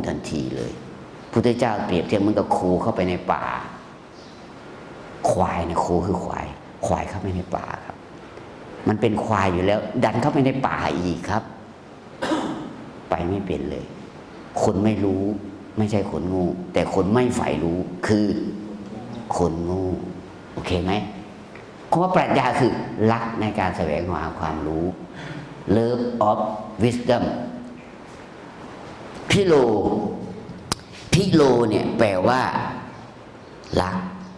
ทันทีเลยพุทธเจ้าเปรียบเทียบเหมือนกับครูเข้าไปในป่าควายนะครูคือควายเข้าไปในป่าครับมันเป็นควายอยู่แล้วดันเข้าไปในป่าอีกครับไปไม่เป็นเลยคนไม่รู้ไม่ใช่คนโง่แต่คนไม่ใฝ่รู้คือคนโง่โอเคไหมคำว่าปรัชญาคือรักในการแสวงหาความรู้ Love of Wisdom พิโลเนี่ยแปลว่ารัก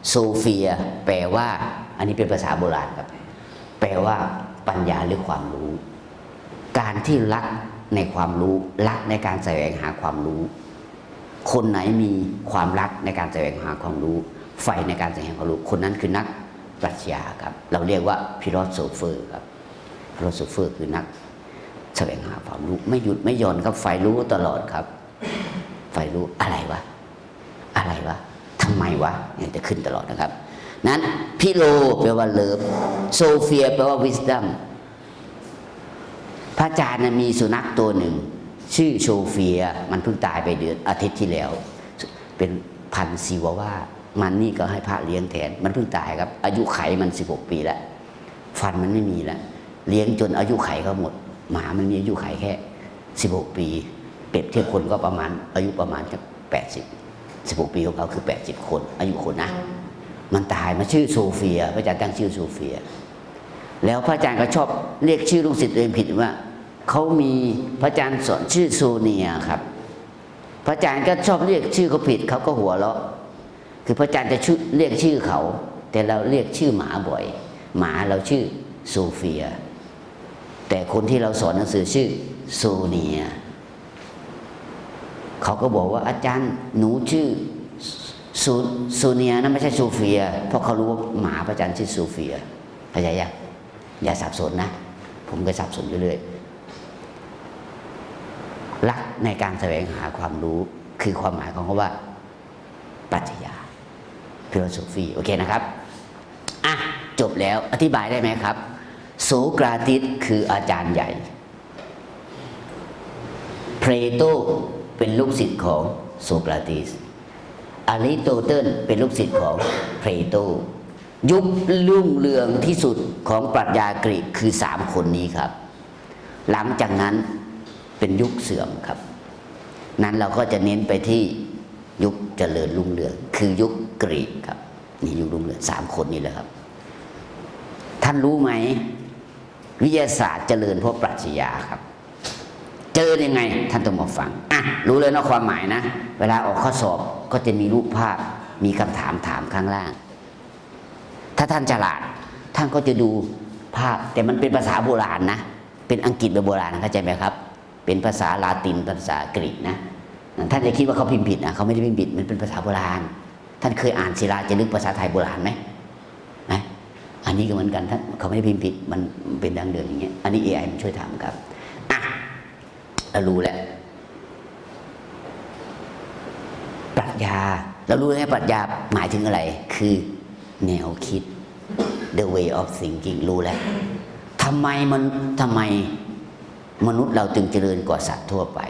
โซเฟียแปลว่าอันนี้เป็นภาษาโบราณครับแปลว่าปัญญาหรือความรู้การที่รักในความรู้รักในการแสวงหาความรู้คนไหนมีความรักในการแสวงหาความรู้ใฝ่ในการแสวงหาความรู้คนนั้นคือนักปรัชญาครับเราเรียกว่าฟิโลโซเฟอร์ครับฟิโลโซเฟอร์คือนักแสวงหาความรู้ไม่หยุดไม่หย่อนครับใฝ่รู้ตลอดครับใฝ่รู้อะไรวะทำไมวะเนี่ยจะขึ้นตลอดนะครับนั้นพิโลแปลว่าเลิฟโซเฟียแปลว่าวิสดัมพระอาจารย์มีสุนัขตัวหนึ่งชื่อโซเฟียมันเพิ่งตายไปอาทิตย์ที่แล้วเป็นพันธุ์ซิวาว่ามันนี่ก็ให้พระเลี้ยงแทนมันเพิ่งตายครับอายุไขมัน16 ปีแล้วฟันมันไม่มีแล้วเลี้ยงจนอายุไขก็หมดหมามันมีอายุไขแค่16 ปีเปรียบเทียบคนก็ประมาณอายุประมาณจะ16 ปีของเขาคือ80 คนอายุคนนะมันตายมาชื่อโซเฟียพระอาจารย์ตั้งชื่อโซเฟียแล้วพระอาจารย์ก็ชอบเรียกชื่อลูกศิษย์ตัวเองผิดว่าเขามีพระอาจารย์สอนชื่อโซเนียครับพระอาจารย์ก็ชอบเรียกชื่อเขาผิดเขาก็หัวเราะคือพระอาจารย์จะเรียกชื่อเขาแต่เราเรียกชื่อหมาบ่อยหมาเราชื่อโซเฟียแต่คนที่เราสอนหนังสือชื่อโซเนียเขาก็บอกว่าอาจารย์หนูชื่อโซเนียนะไม่ใช่โซเฟียเพราะเขารู้ว่าหมาพระอาจารย์ชื่อโซเฟียเข้าใจยังอย่าสับสนนะผมก็สับสนเรื่อยๆรักในการแสวงหาความรู้คือความหมายของคำว่าปรัชญาฟิโลโซฟีโอเคนะครับอ่ะจบแล้วอธิบายได้ไหมครับโสกราติสคืออาจารย์ใหญ่เพลโตเป็นลูกศิษย์ของโสกราติสอริสโตเติลเป็นลูกศิษย์ของเพลโตยุครุ่งเรืองที่สุดของปรัชญากรีกคือ3 คนนี้ครับหลังจากนั้นเป็นยุคเสื่อมครับนั้นเราก็จะเน้นไปที่ยุคเจริญรุ่งเรืองคือยุคกรีกครับนี่ยุครุ่งเรือง3 คนนี้แหละครับท่านรู้ไหมวิทยาศาสตร์เจริญเพราะปรัชญาครับเจริญยังไงท่านต้องมาฟังอ่ะรู้เลยนะความหมายนะเวลาออกข้อสอบก็จะมีรูปภาพมีคำถามข้างล่างถ้าท่านฉลาดท่านก็จะดูภาพแต่มันเป็นภาษาโบราณนะเป็นอังกฤษแบบโบราณเข้าใจไหมครับเป็นภาษาลาตินภาษากรีกนะท่านจะคิดว่าเขาพิมพ์ผิดนะเขาไม่ได้พิมพ์ผิดมันเป็นภาษาโบราณท่านเคยอ่านศิลาจารึกภาษาไทยโบราณไหมอันนี้ก็เหมือนกันท่านเขาไม่ได้พิมพ์ผิดมันเป็นดังเดิมอย่างเงี้ยอันนี้ AI มันช่วยทำครับอ่ะเรารู้แล้วปรัชญาเรารู้แล้วปรัชญาหมายถึงอะไรคือแนวคิด the way of thinking รู้แล้วทำไมมนุษย์เราจึงเจริญกว่าสัตว์ทั่วไป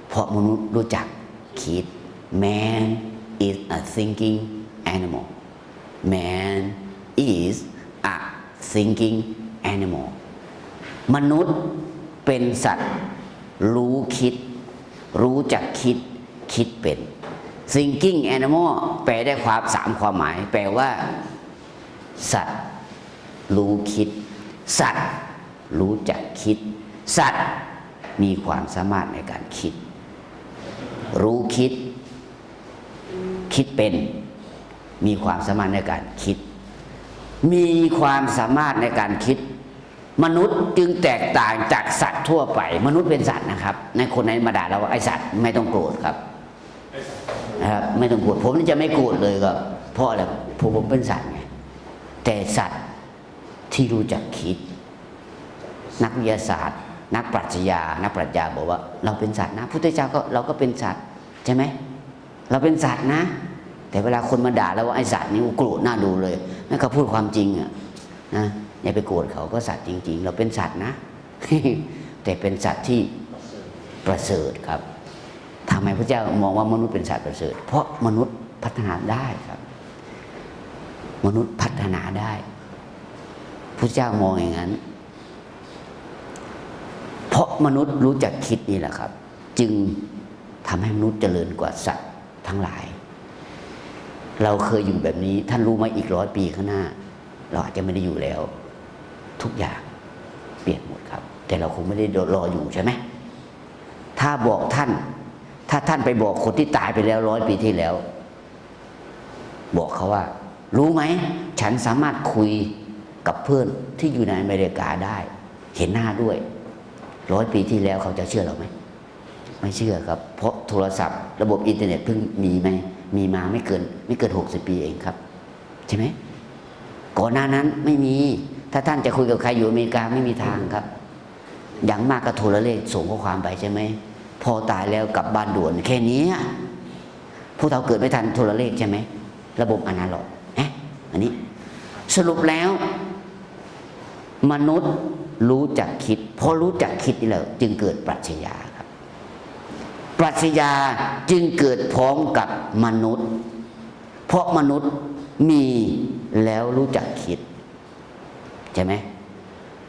เพราะมนุษย์รู้จักคิด man is a thinking animal man is a thinking animal มนุษย์เป็นสัตว์รู้คิดรู้จักคิดเป็น thinking animal แปลได้3 ความหมายแปลว่าสัตว์รู้คิดสัตว์รู้จักคิดสัตว์มีความสามารถในการคิดรู้คิดเป็นมีความสามารถในการคิดมีความสามารถในการคิดมนุษย์จึงแตกต่างจากสัตว์ทั่วไปมนุษย์เป็นสัตว์นะครับในคนไหนมาด่าเราว่าไอ้สัตว์ไม่ต้องโกรธครับนะครับไม่ต้องโกรธผมนี่จะไม่โกรธเลยครับเพราะอะไรผมเป็นสัตว์ไงแต่สัตว์ที่รู้จักคิดนักวิทยาศาสตร์นักปรัชญาบอกว่าเราเป็นสัตว์นะพุทธเจ้าก็เราก็เป็นสัตว์ใช่ไหมเราเป็นสัตว์นะแต่เวลาคนมาด่าเราว่าไอ้สัตว์นี่โกรธน่าดูเลยนั่นเขาพูดความจริงอ่ะนะอย่าไปโกรธเขาก็สัตว์จริงๆเราเป็นสัตว์นะ แต่เป็นสัตว์ที่ประเสริฐครับท ำไมพระเจ้ามองว่ามนุษย์เป็นสัตว์ประเสริฐเพราะมนุษย์พัฒนาได้ครับมนุษย์พัฒนาได้พระเจ้ามองอย่างนั้นเพราะมนุษย์รู้จักคิดนี่แหละครับจึงทำให้มนุษย์เจริญกว่าสัตว์ทั้งหลายเราเคยอยู่แบบนี้ท่านรู้ไหมอีก100 ปีข้างหน้าเราอาจจะไม่ได้อยู่แล้วทุกอย่างเปลี่ยนหมดครับแต่เราคงไม่ได้รออยู่ใช่ไหมถ้าบอกท่านถ้าท่านไปบอกคนที่ตายไปแล้ว100 ปีที่แล้วบอกเขาว่ารู้ไหมฉันสามารถคุยกับเพื่อนที่อยู่ในอเมริกาได้เห็นหน้าด้วย100 ปีที่แล้วเขาจะเชื่อเราไหมไม่เชื่อครับเพราะโทรศัพท์ระบบอินเทอร์เน็ตเพิ่งมีไหมมีมาไม่เกิน60 ปีเองครับใช่ไหมก่อนหน้านั้นไม่มีถ้าท่านจะคุยกับใครอยู่อเมริกาไม่มีทางครับอย่างมากก็โทรเลขส่งข้อความไปใช่ไหมพอตายแล้วกลับบ้านด่วนแค่นี้พวกเราเกิดไม่ทันโทรเลขใช่ไหมระบบอนาล็อกอันนี้สรุปแล้วมนุษย์รู้จักคิดพอรู้จักคิดนี่แหละจึงเกิดปรัชญาครับปรัชญาจึงเกิดพร้อมกับมนุษย์เพราะมนุษย์มีแล้วรู้จักคิดใช่ไหม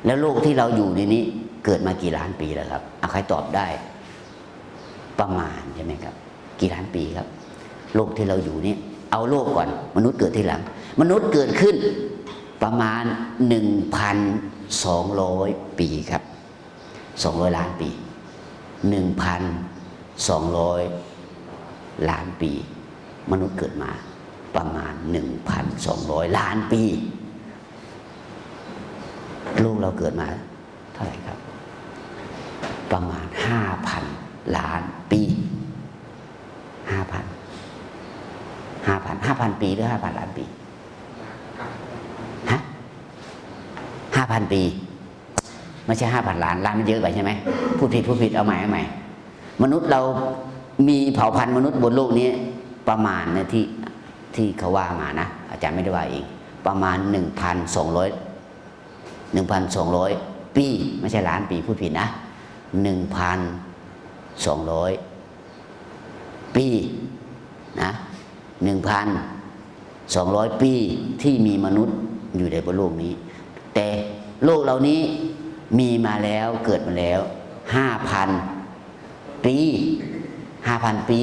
แล้วโลกที่เราอยู่ในนี้เกิดมากี่ล้านปีแล้วครับใครตอบได้ประมาณใช่ไหมครับกี่ล้านปีครับโลกที่เราอยู่นี่เอาโลกก่อนมนุษย์เกิดทีหลังมนุษย์เกิดขึ้นประมาณ 1,200 ปีครับ200 ล้านปี 1,200 ล้านปีมนุษย์เกิดมาประมาณ 1,200 ล้านปีโลกเราเกิดมาเท่าไหร่ครับประมาณ 5,000 ล้านปี 5,000 ปีหรือ 5,000 ล้านปีฮะ 5,000 ปีไม่ใช่ 5,000 ล้านมันเยอะไปใช่ไหมพูดผิดเอาใหม่มนุษย์เรามีเผ่าพันธุ์มนุษย์บนโลกนี้ประมาณนะที่เขาว่ามานะอาจารย์ไม่ได้ว่าเองประมาณ 1,200 ปีไม่ใช่ล้านปีพูดผิดนะ 1,200 ปีนะ 1,200 ปีที่มีมนุษย์อยู่ในบนโลกนี้แต่โลกเหล่านี้มีมาแล้วเกิดมาแล้ว 5,000 ปี 5,000 ปี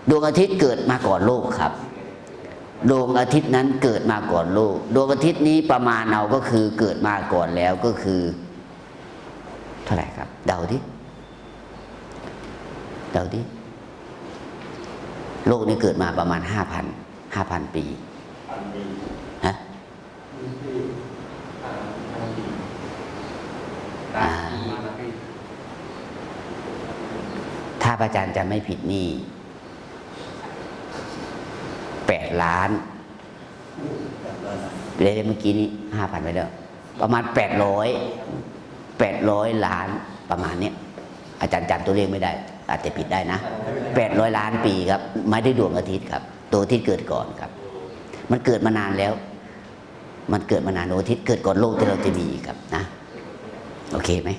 ดวงอาทิตย์เกิดมาก่อนโลกครับดวงอาทิตย์นั้นเกิดมาก่อนโลกดวงอาทิตย์นี้ประมาณเอาก็คือเกิดมาก่อนแล้วก็คือเท่าไหร่ครับเดาดิโลกนี้เกิดมาประมาณ 5,000 ปีฮะถ้าพระอาจารย์จำไม่ผิดนี่8 ล้านเมื่อกี้นี้ 5,000 ไปแล้วประมาณ800 ล้านประมาณนี้อาจารย์จำตัวเลขไม่ได้อาจจะผิดได้นะ800 ล้านปีครับไม่ได้ดวงอาทิตย์ครับดวงอาทิตย์เกิดก่อนครับมันเกิดมานานแล้วมันเกิดมานานดวงอาทิตย์เกิดก่อนโลกที่เราจะมีครับนะโอเคไหม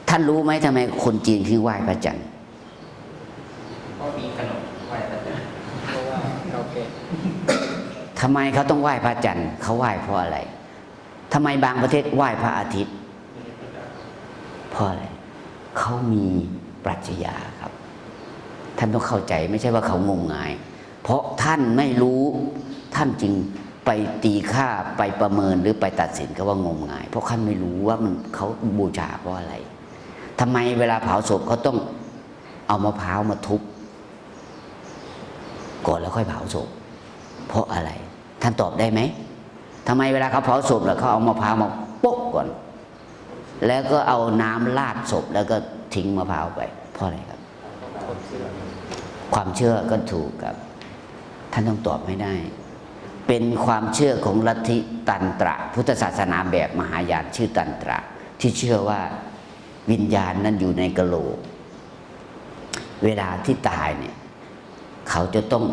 ท่านรู้ไหมทำไมคนจีนถึงไหว้พระจันทร์เพราะมีขนมไหว้พระจันทร์เพราะว่าเราเก่งทำไมเขาต้องไหว้พระจันทร์เขาไหว้เพราะอะไรทำไมบางประเทศไหว้พระอาทิตย์เพราะอะไรเขามีปรัชญาครับท่านต้องเข้าใจไม่ใช่ว่าเขางมงายเพราะท่านไม่รู้ท่านจึงไปตีค่าไปประเมินหรือไปตัดสินก็ว่างมงายเพราะท่านไม่รู้ว่ามันเขาบูชาเพราะอะไรทำไมเวลาเผาศพเขาต้องเอามะพร้าวมาทุบก่อนแล้วค่อยเผาศพเพราะอะไรท่านตอบได้ไหมทำไมเวลาเขาเผาศพแล้วเขาเอามะพร้าวมาโป๊กก่อนแล้วก็เอาน้ำราดศพแล้วก็ทิ้งมะพร้าวไปเพราะอะไรครับความเชื่อก็ถูกครับท่านต้องตอบไม่ได้เป็นความเชื่อของลัทธิตันตระพุทธศาสนาแบบมหายานชื่อตันตระที่เชื่อว่าวิญญาณนั้นอยู่ในกะโหลกเวลาที่ตายเนี่ยเขาจะต้อง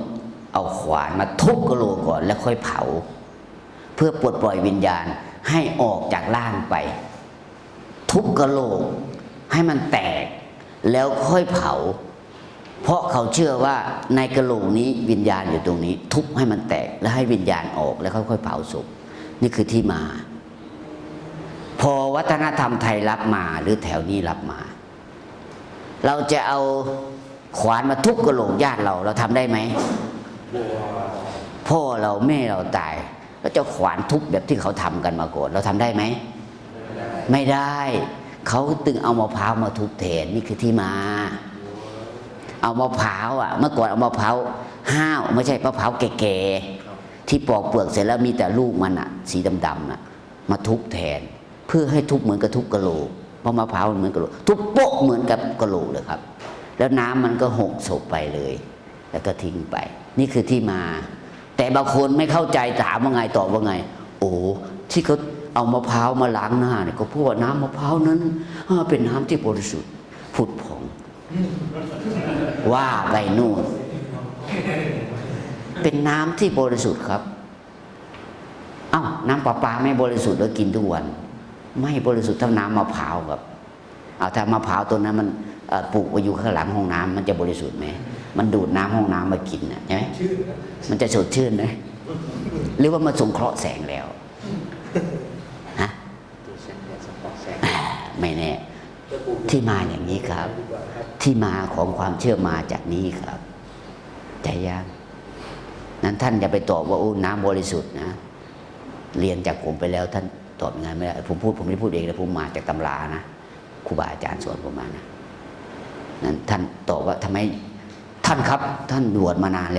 เอาขวานมาทุบกะโหลกก่อนแล้วค่อยเผาเพื่อปลดปล่อยวิญญาณให้ออกจากร่างไปทุบกะโหลกให้มันแตกแล้วค่อยเผา เพราะเขาเชื่อว่าในกระโหลกนี้วิญญาณอยู่ตรงนี้ ทุบให้มันแตกแล้วให้วิญญาณออกแล้วค่อยๆเผาศพนี่คือที่มา พอวัฒนธรรมไทยรับมาหรือแถวนี้รับมา เราจะเอาขวานมาทุบกระโหลกญาติเราทำได้ไหมพ่อเราแม่เราตายแล้วจะขวานทุบแบบที่เขาทำกันมาก่อนเราทำได้ไหมไม่ได้เขาตึงเอามะพร้าวมาทุบแทนนี่คือที่มา เอามะพร้าวอ่ะเมื่อก่อนเอามะพร้าวห้าวไม่ใช่มะพร้าวแก่ๆที่ปอกเปลือกเสร็จแล้วมีแต่ลูกมันอ่ะสีดำๆอ่ะมาทุบแทนเพื่อให้ทุบเหมือนกับทุบกะโหลกเพราะมะพร้าวมันเหมือนกะโหลกทุบโป๊ะเหมือนกับกะโหลกเลยครับแล้วน้ำมันก็หกศพไปเลยแล้วก็ทิ้งไปนี่คือที่มาแต่บางคนไม่เข้าใจถามว่าไงตอบว่าไงโอ้ที่เขาเอามะพร้าวมาล้างหน้าเนี่ยก็เพราะว่าน้ำมะพร้าวนั้นเป็นน้ำที่บริสุทธิ์ผุดผ่องว่าไปนู่นเป็นน้ำที่บริสุทธิ์ครับเอ้าน้ำประปาไม่บริสุทธิ์แล้วกินทุกวันไม่บริสุทธิ์เท่าน้ำมะพร้าวครับเอาถ้ามะพร้าวตัวนั้นมันปลูกไว้อยู่ข้างหลังห้องน้ำมันจะบริสุทธิ์ไหมมันดูดน้ำห้องน้ำมากินนะใช่ไหมมันจะสดชื่นไหมหรือว่ามันสงเคราะห์แสงแล้วฮะไม่แน่ที่มาอย่างนี้ครับ ที่มาของความเชื่อมาจากนี้ครับใจยากนั้นท่านอย่าไปตอบว่าโอ้น้ำบริสุทธิ์นะเรียนจากผมไปแล้วท่านตอบงานไม่ได้ผมไม่ได้พูดเองนะผมมาจากตำรานะครูบาอาจารย์สอนผมมานะนั้นท่านตอบว่าทำไมท่านครับท่านบวชมานานแล้ว